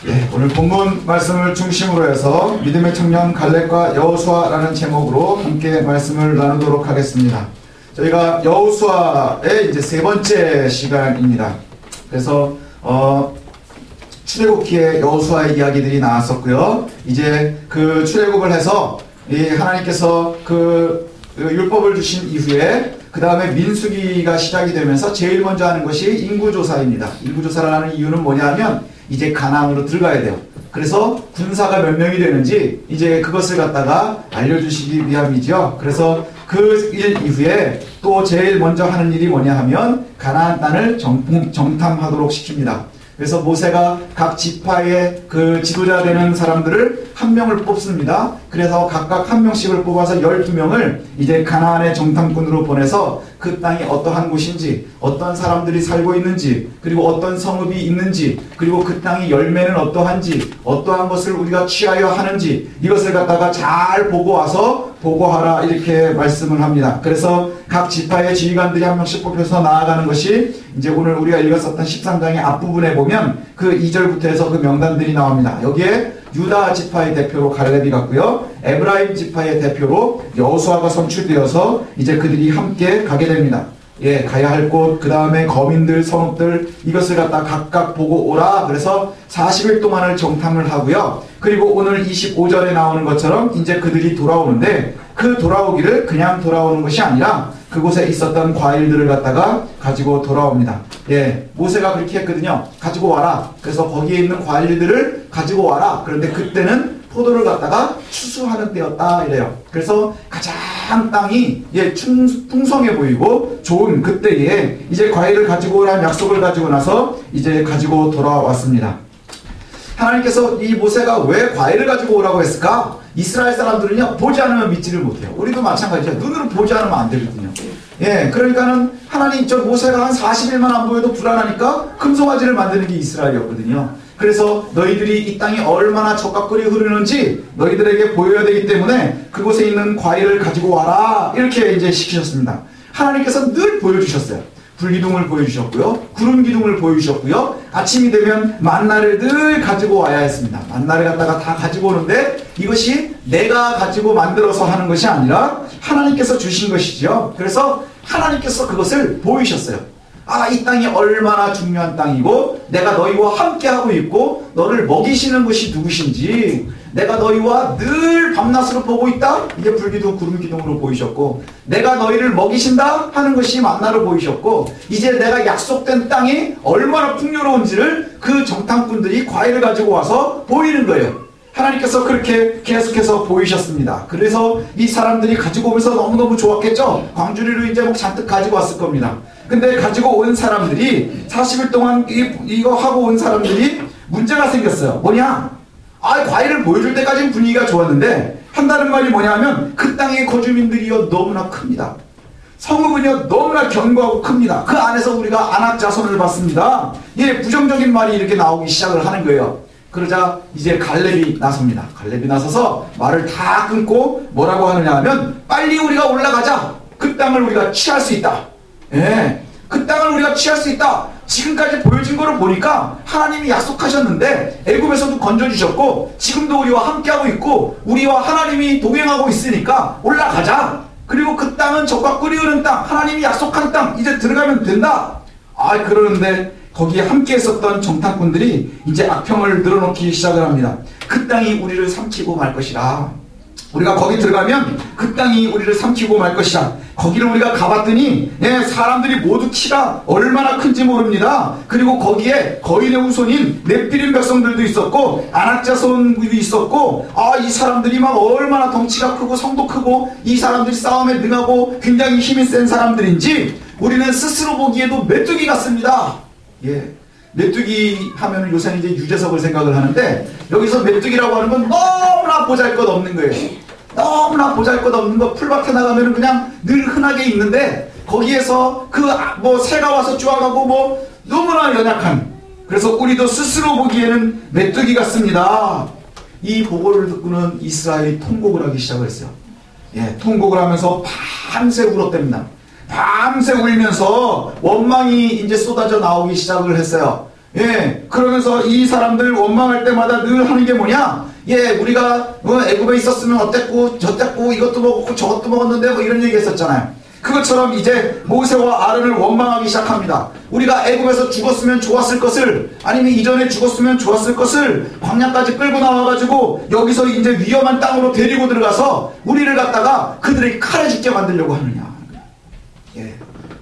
네, 오늘 본문 말씀을 중심으로 해서 믿음의 청년 갈렙과 여호수아라는 제목으로 함께 말씀을 나누도록 하겠습니다. 저희가 여호수아의 이제 세 번째 시간입니다. 그래서 출애굽기에 여호수아의 이야기들이 나왔었고요. 이제 그 출애굽을 해서 이 하나님께서 그 율법을 주신 이후에 그 다음에 민수기가 시작이 되면서 제일 먼저 하는 것이 인구조사입니다. 인구조사를 하는 이유는 뭐냐면 이제 가나안으로 들어가야 돼요. 그래서 군사가 몇 명이 되는지 이제 그것을 갖다가 알려주시기 위함이죠. 그래서 그 일 이후에 또 제일 먼저 하는 일이 뭐냐 하면 가나안 땅을 정탐하도록 시킵니다. 그래서 모세가 각 지파의 그 지도자 되는 사람들을 한 명을 뽑습니다. 그래서 각각 한 명씩을 뽑아서 12명을 이제 가나안의 정탐꾼으로 보내서 그 땅이 어떠한 곳인지, 어떤 사람들이 살고 있는지, 그리고 어떤 성읍이 있는지, 그리고 그 땅의 열매는 어떠한지, 어떠한 것을 우리가 취하여 하는지, 이것을 갖다가 잘 보고 와서 보고하라, 이렇게 말씀을 합니다. 그래서 각 지파의 지휘관들이 한 명씩 뽑혀서 나아가는 것이 이제 오늘 우리가 읽었었던 13장의 앞부분에 보면 그 2절부터 해서 그 명단들이 나옵니다. 여기에 유다 지파의 대표로 갈렙이 갔고요. 에브라임 지파의 대표로 여호수아가 선출되어서 이제 그들이 함께 가게 됩니다. 예, 가야 할 곳, 그 다음에 거민들, 성읍들, 이것을 갖다 각각 보고 오라. 그래서 40일 동안을 정탐을 하고요. 그리고 오늘 25절에 나오는 것처럼 이제 그들이 돌아오는데 그 돌아오기를 그냥 돌아오는 것이 아니라 그곳에 있었던 과일들을 갖다가 가지고 돌아옵니다. 예, 모세가 그렇게 했거든요. 가지고 와라. 그래서 거기에 있는 과일들을 가지고 와라. 그런데 그때는 포도를 갖다가 추수하는 때였다 이래요. 그래서 가장 땅이 풍성해 보이고 좋은 그때에 이제 과일을 가지고 오라는 약속을 가지고 나서 이제 가지고 돌아왔습니다. 하나님께서 이 모세가 왜 과일을 가지고 오라고 했을까? 이스라엘 사람들은요, 보지 않으면 믿지를 못해요. 우리도 마찬가지죠. 눈으로 보지 않으면 안 되거든요. 예, 그러니까는 하나님, 모세가 한 40일만 안 보여도 불안하니까 금송아지를 만드는 게 이스라엘이었거든요. 그래서 너희들이 이 땅이 얼마나 젖과 꿀이 흐르는지 너희들에게 보여야 되기 때문에 그곳에 있는 과일을 가지고 와라. 이렇게 이제 시키셨습니다. 하나님께서 늘 보여주셨어요. 불기둥을 보여주셨고요. 구름기둥을 보여주셨고요. 아침이 되면 만나를 늘 가지고 와야 했습니다. 만나를 갖다가 다 가지고 오는데 이것이 내가 가지고 만들어서 하는 것이 아니라 하나님께서 주신 것이죠. 그래서 하나님께서 그것을 보이셨어요. 아, 이 땅이 얼마나 중요한 땅이고 내가 너희와 함께하고 있고 너를 먹이시는 것이 누구신지 내가 너희와 늘 밤낮으로 보고 있다. 이게 불기둥 구름기둥으로 보이셨고 내가 너희를 먹이신다 하는 것이 만나로 보이셨고 이제 내가 약속된 땅이 얼마나 풍요로운지를 그 정탐꾼들이 과일을 가지고 와서 보이는 거예요. 하나님께서 그렇게 계속해서 보이셨습니다. 그래서 이 사람들이 가지고 오면서 너무너무 좋았겠죠. 광주리로 이제 잔뜩 가지고 왔을 겁니다. 근데 가지고 온 사람들이 40일 동안 이거 하고 온 사람들이 문제가 생겼어요. 뭐냐? 과일을 보여줄 때까지는 분위기가 좋았는데 한다는 말이 뭐냐면 그 땅의 거주민들이요 너무나 큽니다. 성읍은요 너무나 견고하고 큽니다. 그 안에서 우리가 안악자손을 봤습니다. 예, 부정적인 말이 이렇게 나오기 시작을 하는 거예요. 그러자 이제 갈렙이 나섭니다. 갈렙이 나서서 말을 다 끊고 뭐라고 하느냐 하면 빨리 우리가 올라가자. 그 땅을 우리가 취할 수 있다. 예, 그 땅을 우리가 취할 수 있다. 지금까지 보여진 거를 보니까 하나님이 약속하셨는데 애굽에서도 건져주셨고 지금도 우리와 함께하고 있고 우리와 하나님이 동행하고 있으니까 올라가자. 그리고 그 땅은 젖과 꿀이 흐르는 땅, 하나님이 약속한 땅 이제 들어가면 된다. 그러는데 거기에 함께 했었던 정탐꾼들이 이제 악평을 늘어놓기 시작을 합니다. 그 땅이 우리를 삼키고 말 것이라. 우리가 거기 들어가면 그 땅이 우리를 삼키고 말 것이라. 거기를 우리가 가봤더니 사람들이 모두 키가 얼마나 큰지 모릅니다. 그리고 거기에 거인의 후손인 넵디림 백성들도 있었고 안악자손도 있었고 이 사람들이 막 얼마나 덩치가 크고 성도 크고 이 사람들이 싸움에 능하고 굉장히 힘이 센 사람들인지 우리는 스스로 보기에도 메뚜기 같습니다. 예, 메뚜기 하면 요새는 이제 유재석을 생각을 하는데 여기서 메뚜기라고 하는 건 너무나 보잘것없는 거예요. 너무나 보잘것없는 거. 풀밭에 나가면 그냥 늘 흔하게 있는데 거기에서 새가 와서 쪼아가고 너무나 연약한. 그래서 우리도 스스로 보기에는 메뚜기 같습니다. 이 보고를 듣고는 이스라엘이 통곡을 하기 시작을 했어요. 예, 통곡을 하면서 밤새 울었답니다. 밤새 울면서 원망이 이제 쏟아져 나오기 시작을 했어요. 예, 그러면서 이 사람들 원망할 때마다 늘 하는 게 뭐냐? 예, 우리가 애굽에 있었으면 어땠고 저땠고 이것도 먹었고 저것도 먹었는데 뭐 이런 얘기 했었잖아요. 그것처럼 이제 모세와 아론을 원망하기 시작합니다. 우리가 애굽에서 죽었으면 좋았을 것을, 아니면 이전에 죽었으면 좋았을 것을 광야까지 끌고 나와가지고 여기서 이제 위험한 땅으로 데리고 들어가서 우리를 갖다가 그들의 칼에 죽게 만들려고 하느냐. 예.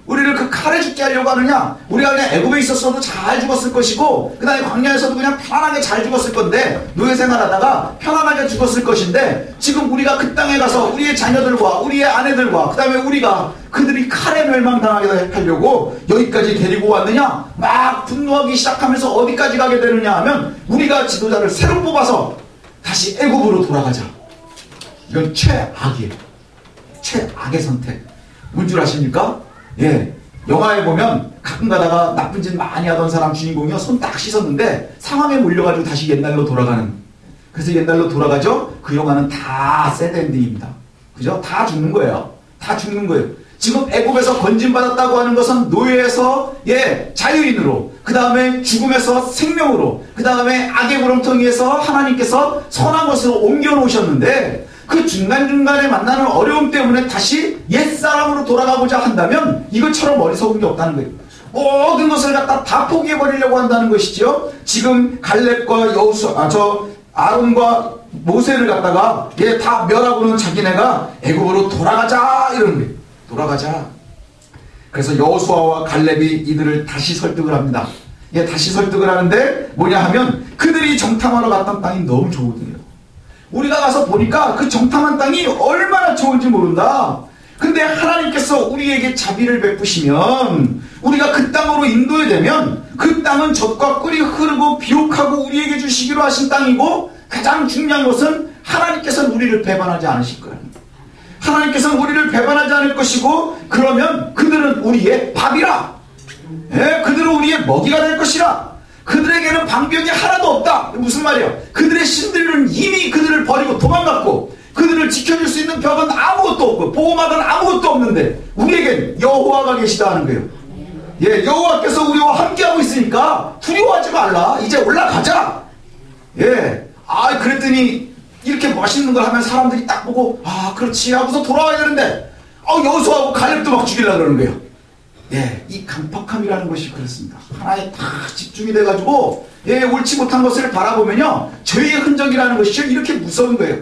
우리를 그 칼에 죽게 하려고 하느냐. 우리가 그냥 애굽에 있었어도 잘 죽었을 것이고 그 다음에 광야에서도 그냥 편안하게 잘 죽었을 건데, 노예 생활하다가 편안하게 죽었을 것인데, 지금 우리가 그 땅에 가서 우리의 자녀들과 우리의 아내들과 그 다음에 우리가 그들이 칼에 멸망당하게 하려고 여기까지 데리고 왔느냐. 막 분노하기 시작하면서 어디까지 가게 되느냐 하면, 우리가 지도자를 새로 뽑아서 다시 애굽으로 돌아가자. 이건 최악이에요. 최악의 선택. 뭔 줄 아십니까? 예, 영화에 보면 가끔 가다가 나쁜 짓 많이 하던 사람 주인공이요, 손 딱 씻었는데 상황에 몰려가지고 다시 옛날로 돌아가는, 그래서 옛날로 돌아가죠. 그 영화는 다 새드 엔딩입니다. 그죠? 다 죽는 거예요. 다 죽는 거예요. 지금 애굽에서 건진받았다고 하는 것은 노예에서 자유인으로, 그 다음에 죽음에서 생명으로, 그 다음에 악의 구렁텅이에서 하나님께서 선한 것으로 옮겨 놓으셨는데, 그 중간중간에 만나는 어려움 때문에 다시 옛사람으로 돌아가고자 한다면 이것처럼 어리석은 게 없다는 거예요. 모든 것을 갖다 다 포기해버리려고 한다는 것이죠. 지금 갈렙과 아론과 모세를 갖다가 다 멸하고는 자기네가 애굽으로 돌아가자 이러는 거예요. 돌아가자. 그래서 여호수아와 갈렙이 이들을 다시 설득을 합니다. 다시 설득을 하는데 뭐냐 하면, 그들이 정탐하러 갔던 땅이 너무 좋거든요. 우리가 가서 보니까 그 정탐한 땅이 얼마나 좋은지 모른다. 근데 하나님께서 우리에게 자비를 베푸시면, 우리가 그 땅으로 인도해 되면 그 땅은 젖과 꿀이 흐르고 비옥하고 우리에게 주시기로 하신 땅이고, 가장 중요한 것은 하나님께서는 우리를 배반하지 않으실 거예요. 하나님께서는 우리를 배반하지 않을 것이고, 그러면 그들은 우리의 밥이라. 그들은 우리의 먹이가 될 것이라. 그들에게는 방벽이 하나도 없다. 무슨 말이에요? 그들의 신들은 이미 그들을 버리고 도망갔고, 그들을 지켜줄 수 있는 벽은 아무것도 없고 보호막은 아무것도 없는데 우리에겐 여호와가 계시다 하는 거예요. 여호와께서 우리와 함께하고 있으니까 두려워하지 말라. 이제 올라가자. 그랬더니 이렇게 맛있는 걸 하면 사람들이 딱 보고, 그렇지 하고서 돌아와야 되는데, 여호수아하고 갈렙도 막 죽이려고 그러는 거예요. 이 강팍함이라는 것이 그렇습니다. 하나에 다 집중이 돼가지고 옳지 못한 것을 바라보면요, 죄의 흔적이라는 것이 이렇게 무서운 거예요.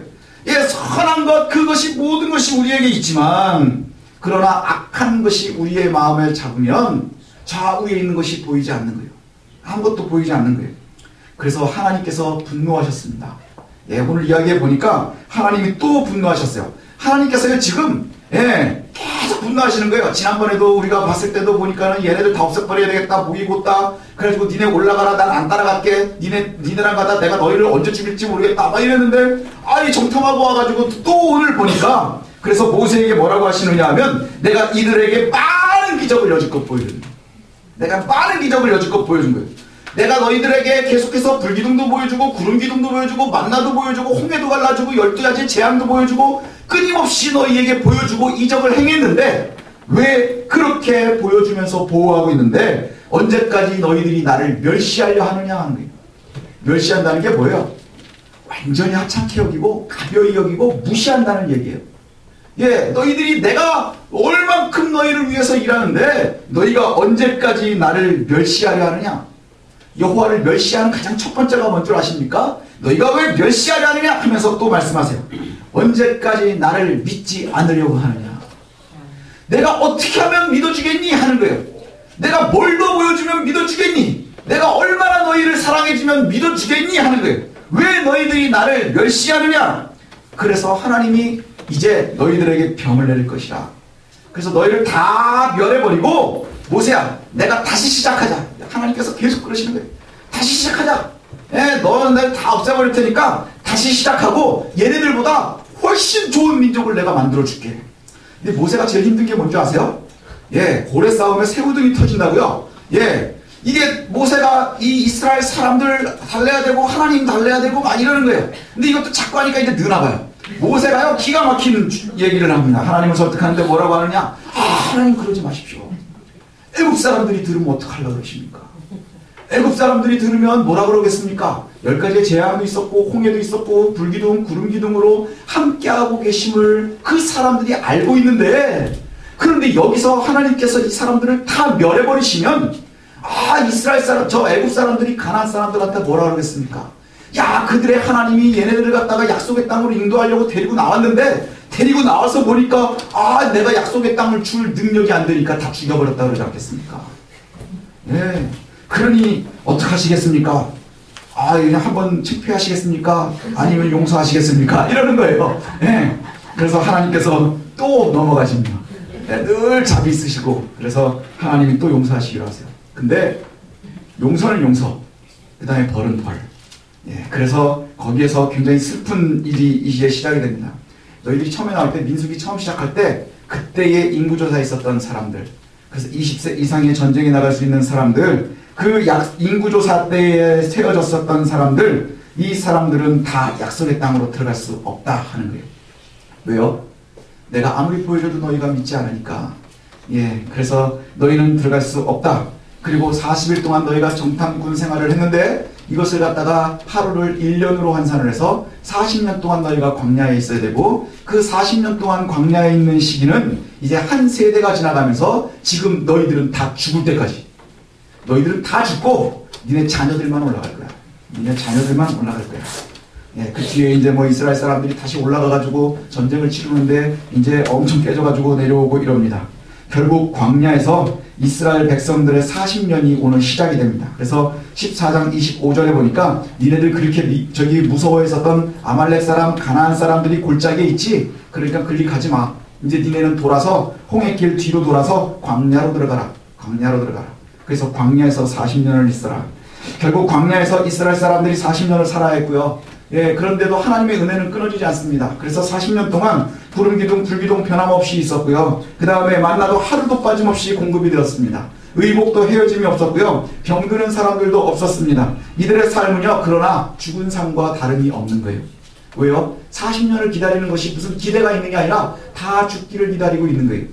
선한 것, 그것이 모든 것이 우리에게 있지만, 그러나 악한 것이 우리의 마음을 잡으면 좌우에 있는 것이 보이지 않는 거예요. 아무것도 보이지 않는 거예요. 그래서 하나님께서 분노하셨습니다. 오늘 이야기해 보니까 하나님이 또 분노하셨어요. 하나님께서요 지금 계속 분노하시는 거예요. 지난번에도 우리가 봤을 때도 보니까는 얘네들 다 없애버려야 되겠다, 모이고다. 그래가지고 니네 올라가라, 난 안 따라갈게. 니네랑 가다 내가 너희를 언제 죽일지 모르겠다, 막 이랬는데, 정탐하고 와가지고 또 오늘 보니까, 그래서 모세에게 뭐라고 하시느냐 하면, 내가 이들에게 많은 기적을 여지껏 보여준 거예요. 내가 많은 기적을 여지껏 보여준 거예요. 내가 너희들에게 계속해서 불기둥도 보여주고 구름기둥도 보여주고 만나도 보여주고 홍해도 갈라주고 12가지 재앙도 보여주고 끊임없이 너희에게 보여주고 이적을 행했는데, 왜 그렇게 보여주면서 보호하고 있는데 언제까지 너희들이 나를 멸시하려 하느냐 하는 거예요. 멸시한다는 게 뭐예요? 완전히 하찮게 여기고 가벼이 여기고 무시한다는 얘기예요. 너희들이 내가 얼만큼 너희를 위해서 일하는데 너희가 언제까지 나를 멸시하려 하느냐. 여호와를 멸시하는 가장 첫 번째가 뭔 줄 아십니까? 너희가 왜 멸시하려 하느냐 하면서 또 말씀하세요. 언제까지 나를 믿지 않으려고 하느냐. 내가 어떻게 하면 믿어주겠니 하는 거예요. 내가 뭘 더 보여주면 믿어주겠니. 내가 얼마나 너희를 사랑해주면 믿어주겠니 하는 거예요. 왜 너희들이 나를 멸시하느냐. 그래서 하나님이 이제 너희들에게 병을 내릴 것이라. 그래서 너희를 다 멸해버리고, 모세야 내가 다시 시작하자. 하나님께서 계속 그러시는 거예요. 다시 시작하자. 너는 내가 다 없애버릴 테니까 다시 시작하고 얘네들보다 훨씬 좋은 민족을 내가 만들어줄게. 근데 모세가 제일 힘든 게 뭔지 아세요? 고래 싸움에 새우등이 터진다고요. 이게 모세가 이 이스라엘 사람들 달래야 되고 하나님 달래야 되고 막 이러는 거예요. 근데 이것도 자꾸 하니까 이제 느나봐요. 모세가요 기가 막힌 얘기를 합니다. 하나님을 설득하는데 뭐라고 하느냐. 하나님 그러지 마십시오. 애국 사람들이 들으면 어떡하려고 그러십니까? 애굽 사람들이 들으면 뭐라 그러겠습니까? 10가지의 재앙도 있었고 홍해도 있었고 불기둥 구름기둥으로 함께하고 계심을 그 사람들이 알고 있는데, 그런데 여기서 하나님께서 이 사람들을 다 멸해버리시면 이스라엘 사람, 저 애굽 사람들이 가나안 사람들한테 뭐라 그러겠습니까? 야, 그들의 하나님이 얘네들을 갖다가 약속의 땅으로 인도하려고 데리고 나왔는데, 데리고 나와서 보니까 내가 약속의 땅을 줄 능력이 안 되니까 다 죽여버렸다 그러지 않겠습니까? 예. 그러니 어떡하시겠습니까? 그냥 한번 창피하시겠습니까? 아니면 용서하시겠습니까? 이러는 거예요. 예. 그래서 하나님께서 또 넘어가십니다. 예, 늘 자비 있으시고, 그래서 하나님이 또 용서하시기로 하세요. 근데 용서는 용서, 그 다음에 벌은 벌. 예. 그래서 거기에서 굉장히 슬픈 일이 이제 시작이 됩니다. 너희들이 처음에 나올 때, 민수기 처음 시작할 때 그때의 인구조사에 있었던 사람들, 그래서 20세 이상의 전쟁에 나갈 수 있는 사람들, 그 인구조사 때에 세워졌었던 사람들, 이 사람들은 다 약속의 땅으로 들어갈 수 없다 하는 거예요. 왜요? 내가 아무리 보여줘도 너희가 믿지 않으니까. 예, 그래서 너희는 들어갈 수 없다. 그리고 40일 동안 너희가 정탐꾼 생활을 했는데, 이것을 갖다가 하루를 1년으로 환산을 해서 40년 동안 너희가 광야에 있어야 되고, 그 40년 동안 광야에 있는 시기는 이제 한 세대가 지나가면서 지금 너희들은 다 죽을 때까지, 너희들은 다 죽고 니네 자녀들만 올라갈 거야. 니네 자녀들만 올라갈 거야. 예, 그 뒤에 이제 이스라엘 사람들이 다시 올라가가지고 전쟁을 치르는데 이제 엄청 깨져가지고 내려오고 이럽니다. 결국 광야에서 이스라엘 백성들의 40년이 오늘 시작이 됩니다. 그래서 14장 25절에 보니까 니네들 그렇게 무서워했었던 아말렉 사람, 가나안 사람들이 골짜기에 있지? 그러니까 그리 가지 마. 이제 니네는 돌아서 홍해길 뒤로 돌아서 광야로 들어가라. 광야로 들어가라. 그래서 광야에서 40년을 있어라. 결국 광야에서 이스라엘 사람들이 40년을 살아야 했고요. 예, 그런데도 하나님의 은혜는 끊어지지 않습니다. 그래서 40년 동안 구름기둥, 불기둥 변함없이 있었고요. 그 다음에 만나도 하루도 빠짐없이 공급이 되었습니다. 의복도 헤어짐이 없었고요. 병드는 사람들도 없었습니다. 이들의 삶은요, 그러나 죽은 삶과 다름이 없는 거예요. 왜요? 40년을 기다리는 것이 무슨 기대가 있는 게 아니라 다 죽기를 기다리고 있는 거예요.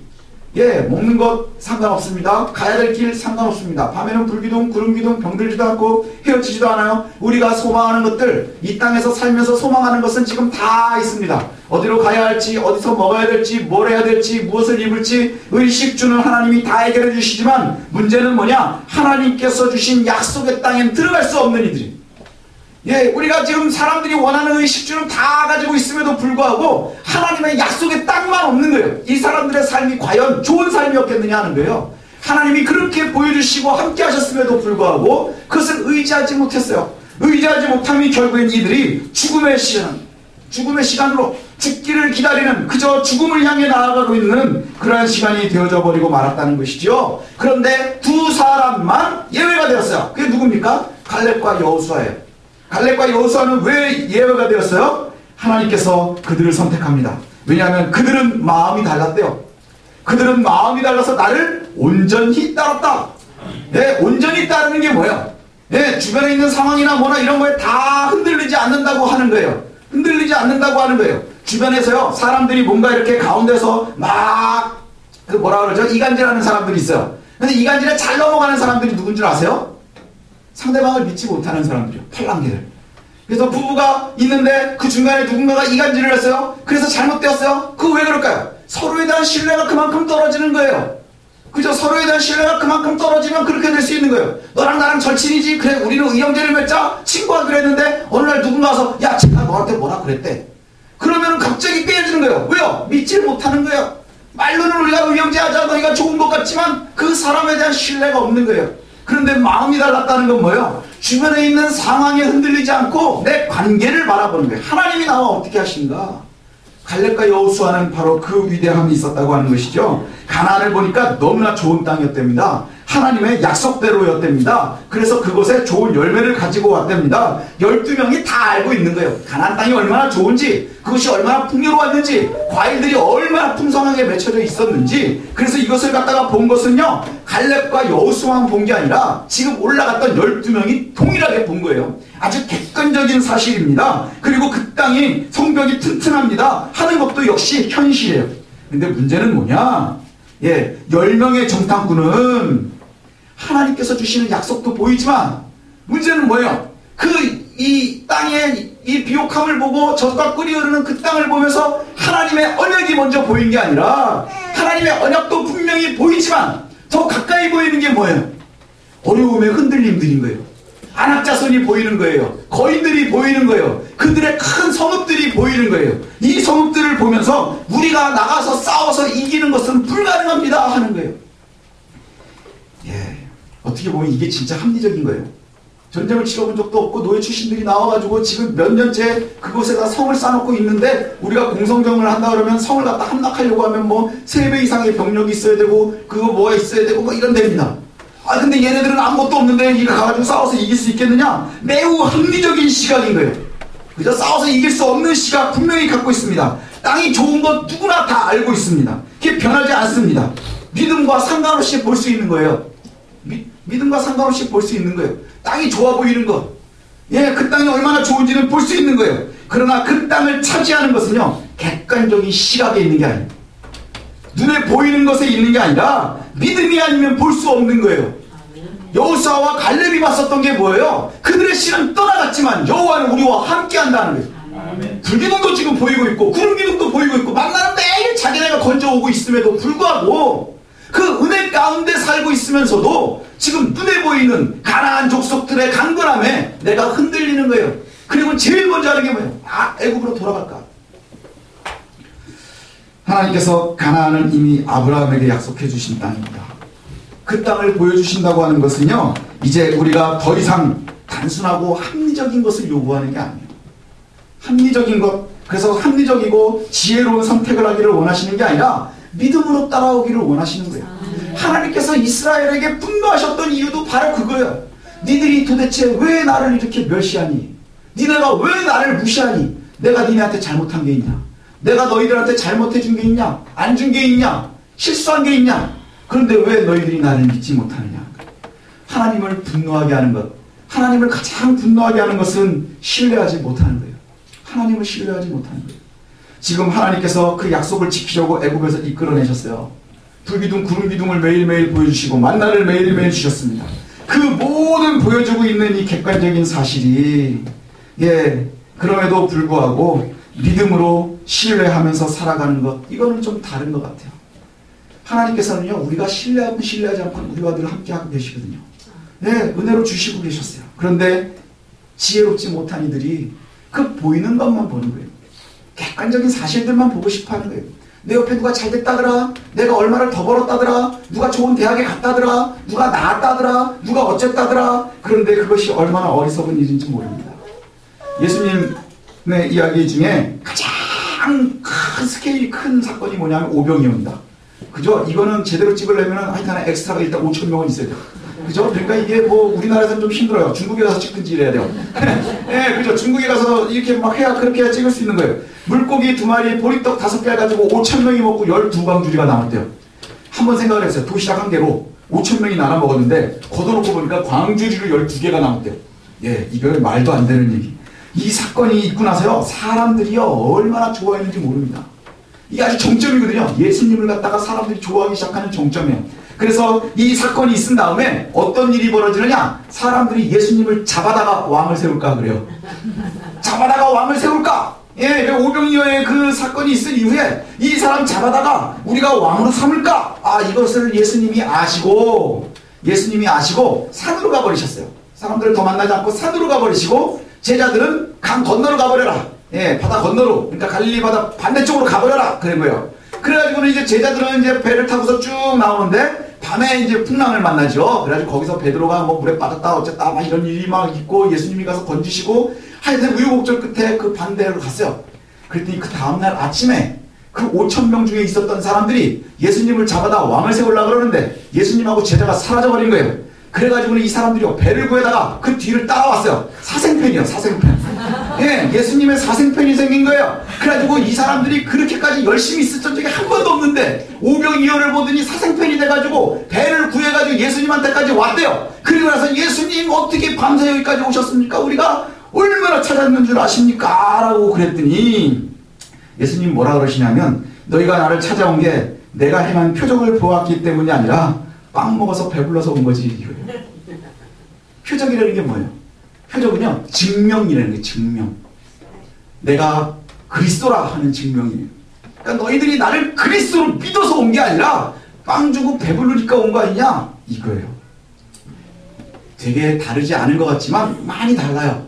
예, 먹는 것 상관없습니다. 가야 될 길 상관없습니다. 밤에는 불기둥, 구름기둥, 병들지도 않고 헤어지지도 않아요. 우리가 소망하는 것들, 이 땅에서 살면서 소망하는 것은 지금 다 있습니다. 어디로 가야 할지, 어디서 먹어야 될지, 뭘 해야 될지, 무엇을 입을지 의식 주는 하나님이 다 해결해 주시지만, 문제는 뭐냐? 하나님께서 주신 약속의 땅엔 들어갈 수 없는 이들이. 예, 우리가 지금 사람들이 원하는 의식주는 다 가지고 있음에도 불구하고 하나님의 약속의 땅만 없는 거예요. 이 사람들의 삶이 과연 좋은 삶이었겠느냐 하는 거예요. 하나님이 그렇게 보여주시고 함께 하셨음에도 불구하고 그것을 의지하지 못했어요. 의지하지 못함이 결국엔 이들이 죽음의 시간으로 죽기를 기다리는, 그저 죽음을 향해 나아가고 있는 그러한 시간이 되어져 버리고 말았다는 것이죠. 그런데 두 사람만 예외가 되었어요. 그게 누굽니까? 갈렙과 여호수아예요. 갈렙과 여호수아는 왜 예외가 되었어요? 하나님께서 그들을 선택합니다. 왜냐하면 그들은 마음이 달랐대요. 그들은 마음이 달라서 나를 온전히 따랐다. 예, 온전히 따르는 게 뭐예요? 예, 주변에 있는 상황이나 뭐나 이런 거에 다 흔들리지 않는다고 하는 거예요. 흔들리지 않는다고 하는 거예요. 주변에서요, 사람들이 뭔가 이렇게 가운데서 막 이간질하는 사람들이 있어요. 근데 이간질에 잘 넘어가는 사람들이 누군 줄 아세요? 상대방을 믿지 못하는 사람들이요. 팔랑귀들. 그래서 부부가 있는데 그 중간에 누군가가 이간질을 했어요. 그래서 잘못되었어요. 그거 왜 그럴까요? 서로에 대한 신뢰가 그만큼 떨어지는 거예요. 그죠? 서로에 대한 신뢰가 그만큼 떨어지면 그렇게 될 수 있는 거예요. 너랑 나랑 절친이지. 그래, 우리는 의형제를 맺자. 친구하기로 했는데 어느 날 누군가 와서 야, 제가 너한테 뭐라 그랬대. 그러면 갑자기 깨어지는 거예요. 왜요? 믿지를 못하는 거예요. 말로는 우리가 의형제 하자, 너희가 좋은 것 같지만 그 사람에 대한 신뢰가 없는 거예요. 그런데 마음이 달랐다는 건 뭐예요? 주변에 있는 상황에 흔들리지 않고 내 관계를 바라보는 거예요. 하나님이 나와 어떻게 하신가? 갈렙과 여호수아는 바로 그 위대함이 있었다고 하는 것이죠. 가나안을 보니까 너무나 좋은 땅이었답니다. 하나님의 약속대로였답니다. 그래서 그곳에 좋은 열매를 가지고 왔답니다. 12명이 다 알고 있는 거예요. 가나안 땅이 얼마나 좋은지, 그것이 얼마나 풍요로웠는지, 과일들이 얼마나 풍성하게 맺혀져 있었는지. 그래서 이것을 갖다가 본 것은요, 갈렙과 여호수아만 본 게 아니라 지금 올라갔던 12명이 동일하게 본 거예요. 아주 객관적인 사실입니다. 그리고 그 땅이 성벽이 튼튼합니다 하는 것도 역시 현실이에요. 근데 문제는 뭐냐? 예, 10명의 정탐꾼은 하나님께서 주시는 약속도 보이지만 문제는 뭐예요? 이 땅에 이 비옥함을 보고 젖과 꿀이 흐르는 그 땅을 보면서 하나님의 언약이 먼저 보인 게 아니라 하나님의 언약도 분명히 보이지만 더 가까이 보이는 게 뭐예요? 어려움의 흔들림들인 거예요. 안악자손이 보이는 거예요. 거인들이 보이는 거예요. 그들의 큰 성읍들이 보이는 거예요. 이 성읍들을 보면서 우리가 나가서 싸워서 이기는 것은 불가능합니다 하는 거예요. 예, 어떻게 보면 이게 진짜 합리적인 거예요. 전쟁을 치러본 적도 없고 노예 출신들이 나와가지고 지금 몇 년째 그곳에다 성을 쌓아놓고 있는데 우리가 공성전을 한다 그러면 성을 갖다 함락하려고 하면 뭐 3배 이상의 병력이 있어야 되고 그거 뭐가 있어야 되고 뭐 이런 데입니다. 아 근데 얘네들은 아무것도 없는데 이거 가가지고 싸워서 이길 수 있겠느냐? 매우 합리적인 시각인 거예요. 그저 싸워서 이길 수 없는 시각 분명히 갖고 있습니다. 땅이 좋은 것 누구나 다 알고 있습니다. 그게 변하지 않습니다. 믿음과 상관없이 볼 수 있는 거예요. 믿음과 상관없이 볼 수 있는 거예요. 땅이 좋아 보이는 것. 예, 그 땅이 얼마나 좋은지는 볼 수 있는 거예요. 그러나 그 땅을 차지하는 것은요, 객관적인 시각에 있는 게 아니에요. 눈에 보이는 것에 있는 게 아니라 믿음이 아니면 볼 수 없는 거예요. 여호수아와 갈렙이 봤었던 게 뭐예요? 그들의 신은 떠나갔지만 여호와는 우리와 함께한다는 거예요. 불기둥도 지금 보이고 있고 구름기둥도 보이고 있고 만나는 매일 자기네가 건져오고 있음에도 불구하고 그 은혜 가운데 살고 있으면서도 지금 눈에 보이는 가나안 족속들의 강건함에 내가 흔들리는 거예요. 그리고 제일 먼저 하는 게 뭐예요? 애굽으로 돌아갈까? 하나님께서 가나안을 이미 아브라함에게 약속해 주신 땅입니다. 그 땅을 보여주신다고 하는 것은요, 이제 우리가 더 이상 단순하고 합리적인 것을 요구하는 게 아니에요. 합리적인 것, 그래서 합리적이고 지혜로운 선택을 하기를 원하시는 게 아니라 믿음으로 따라오기를 원하시는 거예요. 하나님께서 이스라엘에게 분노하셨던 이유도 바로 그거예요. 니들이 도대체 왜 나를 이렇게 멸시하니? 니네가 왜 나를 무시하니? 내가 니네한테 잘못한 게 있냐? 내가 너희들한테 잘못해 준 게 있냐? 안 준 게 있냐? 실수한 게 있냐? 그런데 왜 너희들이 나를 믿지 못하느냐? 하나님을 분노하게 하는 것, 하나님을 가장 분노하게 하는 것은 신뢰하지 못하는 거예요. 하나님을 신뢰하지 못하는 거예요. 지금 하나님께서 그 약속을 지키려고 애굽에서 이끌어내셨어요. 불기둥, 구름기둥을 매일매일 보여주시고 만나를 매일매일 주셨습니다. 그 모든 보여주고 있는 이 객관적인 사실이 그럼에도 불구하고 믿음으로 신뢰하면서 살아가는 것, 이거는 좀 다른 것 같아요. 하나님께서는요, 우리가 신뢰하고 신뢰하지 않고 우리와 늘 함께하고 계시거든요. 은혜로 주시고 계셨어요. 그런데 지혜롭지 못한 이들이 그 보이는 것만 보는 거예요. 객관적인 사실들만 보고 싶어 하는 거예요. 내 옆에 누가 잘 됐다더라, 내가 얼마를 더 벌었다더라, 누가 좋은 대학에 갔다더라, 누가 나았다더라, 누가 어쨌다더라. 그런데 그것이 얼마나 어리석은 일인지 모릅니다. 예수님의 이야기 중에 가장 큰 스케일이 큰 사건이 뭐냐면 오병이어입니다. 그죠? 이거는 제대로 찍으려면 하여튼 엑스트라가 일단 5,000명은 있어야 돼요. 그죠? 그러니까 이게 뭐 우리나라에서는 좀 힘들어요. 중국에 가서 찍든지 이래야 돼요. 그죠? 중국에 가서 이렇게 막 해야 그렇게 해야 찍을 수 있는 거예요. 물고기 2마리, 보리떡 5개 해가지고 5,000명이 먹고 12광주리가 남았대요. 한번 생각을 했어요. 도시락 한 개로 5,000명이 나눠 먹었는데 걷어놓고 보니까 광주리로 12개가 남았대요. 이거 말도 안 되는 얘기. 이 사건이 있고 나서요, 사람들이요 얼마나 좋아했는지 모릅니다. 이게 아주 정점이거든요. 예수님을 갖다가 사람들이 좋아하기 시작하는 정점이에요. 그래서 이 사건이 있은 다음에 어떤 일이 벌어지느냐? 사람들이 예수님을 잡아다가 왕을 세울까 그래요. 잡아다가 왕을 세울까? 오병이어의 그 사건이 있은 이후에 이 사람 잡아다가 우리가 왕으로 삼을까? 이것을 예수님이 아시고 산으로 가버리셨어요. 사람들을 더 만나지 않고 산으로 가버리시고 제자들은 강 건너로 가버려라. 바다 건너로, 그러니까 갈릴리 바다 반대쪽으로 가버려라. 그런 거예요. 그래가지고는 이제 제자들은 이제 배를 타고서 쭉 나오는데 밤에 이제 풍랑을 만나죠. 그래가지고 거기서 베드로가 뭐 물에 빠졌다 어쨌다 막 이런 일이 막 있고 예수님이 가서 건지시고 하여튼 우여곡절 끝에 그 반대로 갔어요. 그랬더니 그 다음날 아침에 그 5,000명 중에 있었던 사람들이 예수님을 잡아다 왕을 세우려고 그러는데 예수님하고 제자가 사라져버린 거예요. 그래가지고는 이 사람들이 배를 구해다가 그 뒤를 따라왔어요. 사생팬이요, 사생팬. 예수님의 사생팬이 생긴 거예요. 그래가지고 이 사람들이 그렇게까지 열심히 있었던 적이 한 번도 없는데 오병이어를 보더니 사생팬이 돼가지고 배를 구해가지고 예수님한테까지 왔대요. 그리고 나서 예수님 어떻게 밤새 여기까지 오셨습니까? 우리가 얼마나 찾았는 줄 아십니까? 라고 그랬더니 예수님 뭐라 그러시냐면 너희가 나를 찾아온 게 내가 행한 표적을 보았기 때문이 아니라 빵 먹어서 배불러서 온 거지. 표적이라는 게 뭐예요? 표적은요, 증명이라는 거예요. 증명. 내가 그리스도라 하는 증명이에요. 그러니까 너희들이 나를 그리스도로 믿어서 온 게 아니라 빵 주고 배부르니까 온 거 아니냐? 이거예요. 되게 다르지 않은 것 같지만 많이 달라요.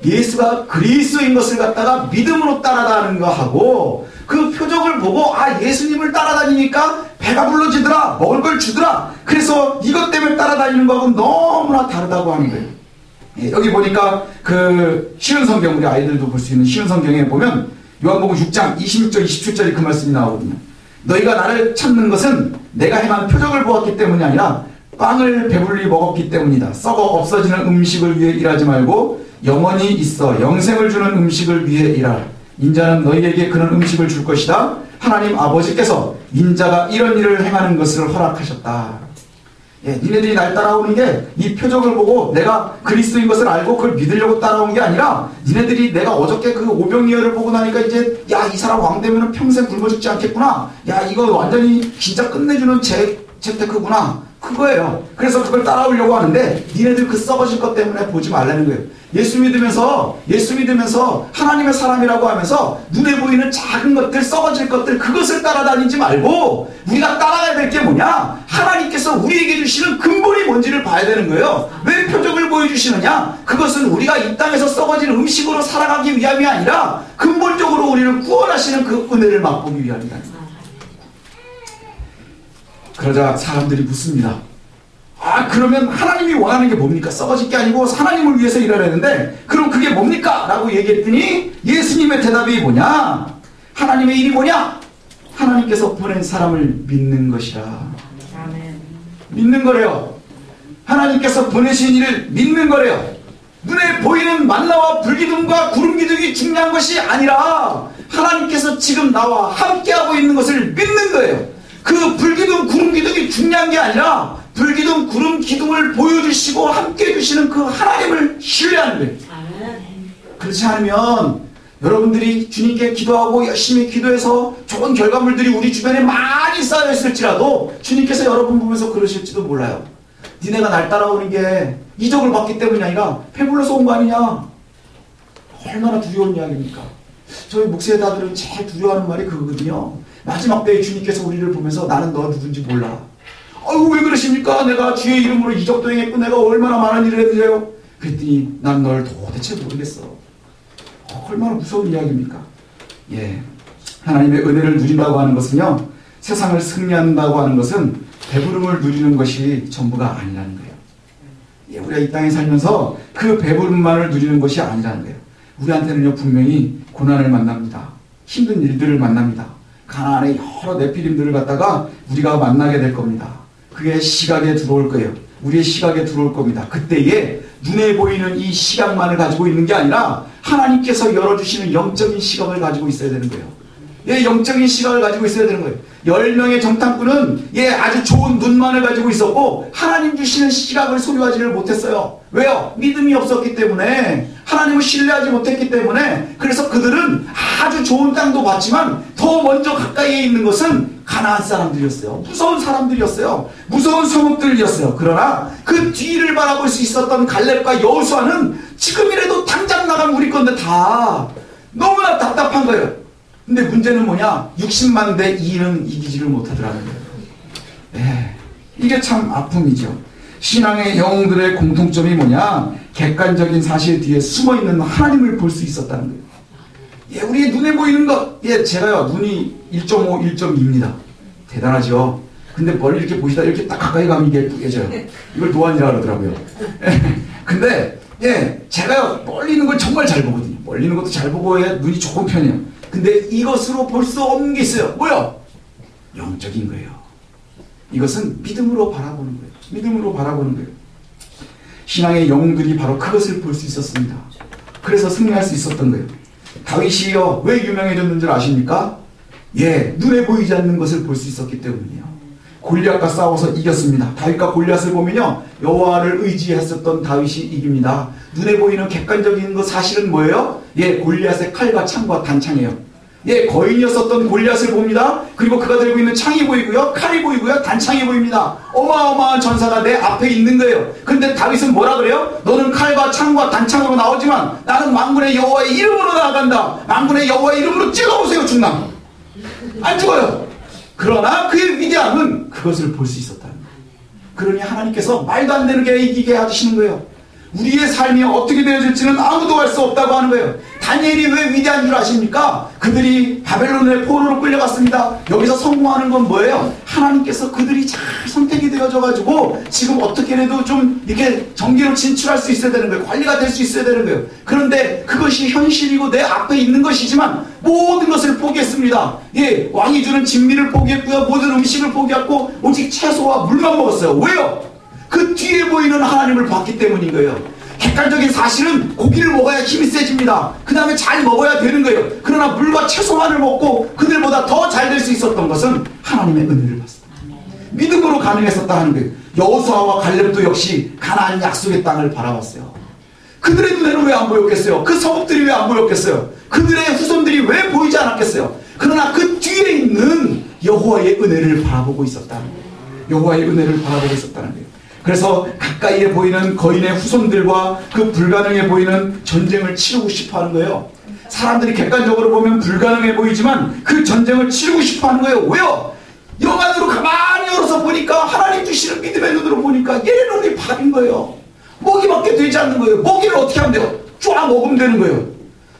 예수가 그리스도인 것을 갖다가 믿음으로 따라다니는 거하고 그 표적을 보고 아 예수님을 따라다니니까 배가 불러지더라, 먹을 걸 주더라, 그래서 이것 때문에 따라다니는 거하고는 너무나 다르다고 하는 거예요. 예, 여기 보니까 그 쉬운 성경, 우리 아이들도 볼 수 있는 쉬운 성경에 보면 요한복음 6장 26절 27절에 그 말씀이 나오거든요. 너희가 나를 찾는 것은 내가 행한 표적을 보았기 때문이 아니라 빵을 배불리 먹었기 때문이다. 썩어 없어지는 음식을 위해 일하지 말고 영원히 있어 영생을 주는 음식을 위해 일하라. 인자는 너희에게 그런 음식을 줄 것이다. 하나님 아버지께서 인자가 이런 일을 행하는 것을 허락하셨다. 예, 니네들이 날 따라오는 게 이 표적을 보고 내가 그리스도인 것을 알고 그걸 믿으려고 따라온 게 아니라 니네들이 내가 어저께 그 오병이어를 보고 나니까 이제 야, 이 사람 왕 되면 평생 굶어 죽지 않겠구나. 야, 이거 완전히 진짜 끝내주는 재테크구나. 그거예요. 그래서 그걸 따라오려고 하는데 니네들 그 썩어질 것 때문에 보지 말라는 거예요. 예수 믿으면서 하나님의 사람이라고 하면서 눈에 보이는 작은 것들, 썩어질 것들, 그것을 따라다니지 말고 우리가 따라가야 될 게 뭐냐? 하나님께서 우리에게 주시는 근본이 뭔지를 봐야 되는 거예요. 왜 표적을 보여주시느냐? 그것은 우리가 이 땅에서 썩어진 음식으로 살아가기 위함이 아니라 근본적으로 우리를 구원하시는 그 은혜를 맛보기 위함이다. 그러자 사람들이 묻습니다. 아, 그러면 하나님이 원하는 게 뭡니까? 썩어질 게 아니고 하나님을 위해서 일해야 되는데 그럼 그게 뭡니까? 라고 얘기했더니 예수님의 대답이 뭐냐? 하나님의 일이 뭐냐? 하나님께서 보낸 사람을 믿는 것이라. 믿는 거래요. 하나님께서 보내신 일을 믿는 거래요. 눈에 보이는 만나와 불기둥과 구름기둥이 중요한 것이 아니라 하나님께서 지금 나와 함께하고 있는 것을 믿는 거예요. 그 불기둥, 구름기둥이 중요한 게 아니라 불기둥, 구름기둥을 보여주시고 함께 해주시는 그 하나님을 신뢰하는 거예요. 그렇지 않으면 여러분들이 주님께 기도하고 열심히 기도해서 좋은 결과물들이 우리 주변에 많이 쌓여 있을지라도 주님께서 여러분 보면서 그러실지도 몰라요. 니네가 날 따라오는 게 이적을 받기 때문이 아니라 배불러서 온 거 아니냐? 얼마나 두려운 이야기입니까? 저희 목사들은 제일 두려워하는 말이 그거거든요. 마지막 때에 주님께서 우리를 보면서 나는 너 누군지 몰라. 아이고 왜 그러십니까? 내가 주의 이름으로 이적도 행했고 내가 얼마나 많은 일을 했는데요. 그랬더니 난 널 도대체 모르겠어. 얼마나 무서운 이야기입니까? 예, 하나님의 은혜를 누린다고 하는 것은요, 세상을 승리한다고 하는 것은 배부름을 누리는 것이 전부가 아니라는 거예요. 예, 우리가 이 땅에 살면서 그 배부름만을 누리는 것이 아니라는 거예요. 우리한테는요 분명히 고난을 만납니다. 힘든 일들을 만납니다. 가나안의 여러 네피림들을 갖다가 우리가 만나게 될 겁니다. 그게 시각에 들어올 거예요. 우리의 시각에 들어올 겁니다. 그때에 눈에 보이는 이 시각만을 가지고 있는 게 아니라 하나님께서 열어주시는 영적인 시각을 가지고 있어야 되는 거예요. 예, 영적인 시각을 가지고 있어야 되는 거예요. 10명의 정탐꾼은 예, 아주 좋은 눈만을 가지고 있었고 하나님 주시는 시각을 소유하지를 못했어요. 왜요? 믿음이 없었기 때문에, 하나님을 신뢰하지 못했기 때문에. 그래서 그들은 아주 좋은 땅도 봤지만 더 먼저 가까이에 있는 것은 가나안 사람들이었어요. 무서운 사람들이었어요. 무서운 성읍들이었어요. 그러나 그 뒤를 바라볼 수 있었던 갈렙과 여호수아는 지금이라도 당장 나가면 우리 건데 다 너무나 답답한 거예요. 근데 문제는 뭐냐? 60만 대 2는 이기지를 못하더라는 거예요. 네, 이게 참 아픔이죠. 신앙의 영웅들의 공통점이 뭐냐? 객관적인 사실 뒤에 숨어있는 하나님을 볼 수 있었다는 거예요. 예, 우리 눈에 보이는 것, 예, 제가요 눈이 1.5, 1.2입니다. 대단하죠? 근데 멀리 이렇게 보시다 이렇게 딱 가까이 가면 이게 깨져요. 이걸 노안이라 그러더라고요. 근데 예, 제가요 멀리 있는 걸 정말 잘 보거든요. 멀리 있는 것도 잘 보고 예, 눈이 좋은 편이에요. 근데 이것으로 볼 수 없는 게 있어요. 뭐야? 영적인 거예요. 이것은 믿음으로 바라보는 거예요. 믿음으로 바라보는 거예요. 신앙의 영웅들이 바로 그것을 볼 수 있었습니다. 그래서 승리할 수 있었던 거예요. 다윗이요 왜 유명해졌는 줄 아십니까? 예, 눈에 보이지 않는 것을 볼 수 있었기 때문이에요. 골리앗과 싸워서 이겼습니다. 다윗과 골리앗을 보면요, 여호와를 의지했었던 다윗이 이깁니다. 눈에 보이는 객관적인 것 사실은 뭐예요? 예, 골리앗의 칼과 창과 단창이에요. 예, 거인이었었던 골리앗을 봅니다. 그리고 그가 들고 있는 창이 보이고요, 칼이 보이고요, 단창이 보입니다. 어마어마한 전사가 내 앞에 있는 거예요. 근데 다윗은 뭐라 그래요? 너는 칼과 창과 단창으로 나오지만 나는 만군의 여호와의 이름으로 나아간다. 만군의 여호와의 이름으로 찍어보세요. 죽나? 안 죽어요. 그러나 그의 위대함은 그것을 볼 수 있었다는 거예요. 그러니 하나님께서 말도 안 되는 게 이기게 해주시는 거예요. 우리의 삶이 어떻게 되어질지는 아무도 알 수 없다고 하는 거예요. 다니엘이 왜 위대한 줄 아십니까? 그들이 바벨론의 포로로 끌려갔습니다. 여기서 성공하는 건 뭐예요? 하나님께서 그들이 잘 선택이 되어져 가지고 지금 어떻게라도 좀 이렇게 정기로 진출할 수 있어야 되는 거예요. 관리가 될 수 있어야 되는 거예요. 그런데 그것이 현실이고 내 앞에 있는 것이지만 모든 것을 포기했습니다. 예, 왕이 주는 진미를 포기했고요, 모든 음식을 포기했고 오직 채소와 물만 먹었어요. 왜요? 그 뒤에 보이는 하나님을 봤기 때문인 거예요. 객관적인 사실은 고기를 먹어야 힘이 세집니다. 그 다음에 잘 먹어야 되는 거예요. 그러나 물과 채소만을 먹고 그들보다 더 잘 될 수 있었던 것은 하나님의 은혜를 봤습니다. 믿음으로 가능했었다 하는 거예요. 여호수아와 갈렙도 역시 가나안 약속의 땅을 바라봤어요. 그들의 눈에는 왜 안 보였겠어요? 그 성읍들이 왜 안 보였겠어요? 그들의 후손들이 왜 보이지 않았겠어요? 그러나 그 뒤에 있는 여호와의 은혜를 바라보고 있었다는 거예요. 여호와의 은혜를 바라보고 있었다는 거예요. 그래서 가까이에 보이는 거인의 후손들과 그 불가능해 보이는 전쟁을 치르고 싶어 하는 거예요. 사람들이 객관적으로 보면 불가능해 보이지만 그 전쟁을 치르고 싶어 하는 거예요. 왜요? 영안으로 가만히 열어서 보니까 하나님 주시는 믿음의 눈으로 보니까 얘네 눈이 밥인 거예요. 먹이밖에 되지 않는 거예요. 먹이를 어떻게 하면 돼요? 쪼아 먹으면 되는 거예요.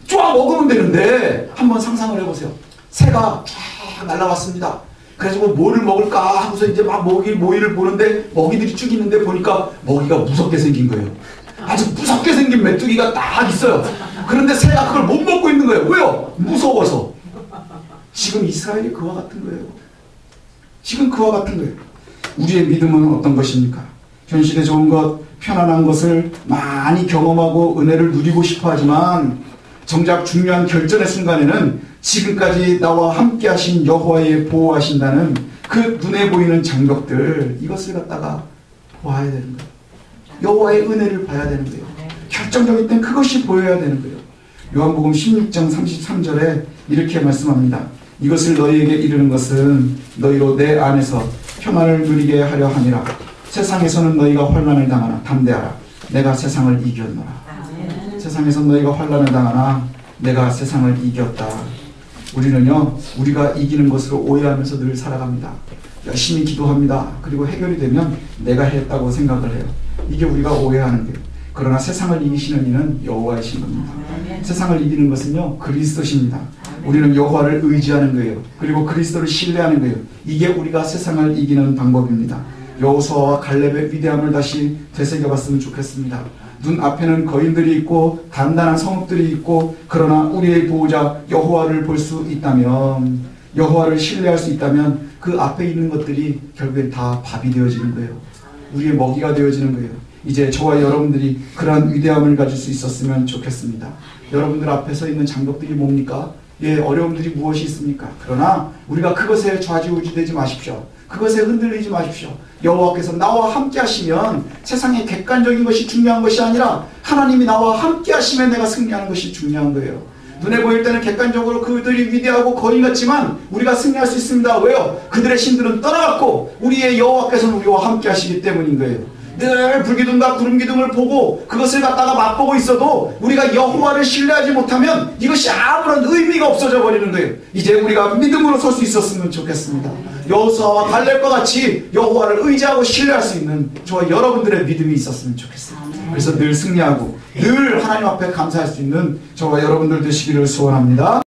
쪼아 먹으면 되는데 한번 상상을 해보세요. 새가 쫙 날아왔습니다. 그래서 뭐를 먹을까 하고서 이제 막 모이를 보는데 먹이들이 쭉 있는데 보니까 먹이가 무섭게 생긴 거예요. 아주 무섭게 생긴 메뚜기가 딱 있어요. 그런데 새가 그걸 못 먹고 있는 거예요. 왜요? 무서워서. 지금 이스라엘이 그와 같은 거예요. 지금 그와 같은 거예요. 우리의 믿음은 어떤 것입니까? 현실에 좋은 것, 편안한 것을 많이 경험하고 은혜를 누리고 싶어 하지만 정작 중요한 결전의 순간에는 지금까지 나와 함께 하신 여호와의 보호하신다는 그 눈에 보이는 장벽들, 이것을 갖다가 보아야 되는 거예요. 여호와의 은혜를 봐야 되는 거예요. 결정적일 땐 그것이 보여야 되는 거예요. 요한복음 16장 33절에 이렇게 말씀합니다. 이것을 너희에게 이르는 것은 너희로 내 안에서 평안을 누리게 하려 함이라. 세상에서는 너희가 환난을 당하나 담대하라. 내가 세상을 이겼노라. 세상에서 너희가 환난을 당하나 내가 세상을 이겼다. 우리는요, 우리가 이기는 것으로 오해하면서 늘 살아갑니다. 열심히 기도합니다. 그리고 해결이 되면 내가 했다고 생각을 해요. 이게 우리가 오해하는 거예요. 그러나 세상을 이기시는 이는 여호와이신 겁니다. 세상을 이기는 것은요, 그리스도십니다. 우리는 여호와를 의지하는 거예요. 그리고 그리스도를 신뢰하는 거예요. 이게 우리가 세상을 이기는 방법입니다. 여호수아와 갈렙의 위대함을 다시 되새겨봤으면 좋겠습니다. 눈앞에는 거인들이 있고 단단한 성읍들이 있고, 그러나 우리의 보호자 여호와를 볼 수 있다면, 여호와를 신뢰할 수 있다면 그 앞에 있는 것들이 결국엔 다 밥이 되어지는 거예요. 우리의 먹이가 되어지는 거예요. 이제 저와 여러분들이 그러한 위대함을 가질 수 있었으면 좋겠습니다. 여러분들 앞에 서 있는 장벽들이 뭡니까? 예, 어려움들이 무엇이 있습니까? 그러나 우리가 그것에 좌지우지되지 마십시오. 그것에 흔들리지 마십시오. 여호와께서 나와 함께 하시면 세상의 객관적인 것이 중요한 것이 아니라 하나님이 나와 함께 하시면 내가 승리하는 것이 중요한 거예요. 눈에 보일 때는 객관적으로 그들이 위대하고 거인 같지만 우리가 승리할 수 있습니다. 왜요? 그들의 신들은 떠나갔고 우리의 여호와께서는 우리와 함께 하시기 때문인 거예요. 늘 불기둥과 구름기둥을 보고 그것을 갖다가 맛보고 있어도 우리가 여호와를 신뢰하지 못하면 이것이 아무런 의미가 없어져 버리는 거예요. 이제 우리가 믿음으로 설 수 있었으면 좋겠습니다. 여호수아와 갈렙과 같이 여호와를 의지하고 신뢰할 수 있는 저와 여러분들의 믿음이 있었으면 좋겠어요. 그래서 늘 승리하고 늘 하나님 앞에 감사할 수 있는 저와 여러분들 되시기를 소원합니다.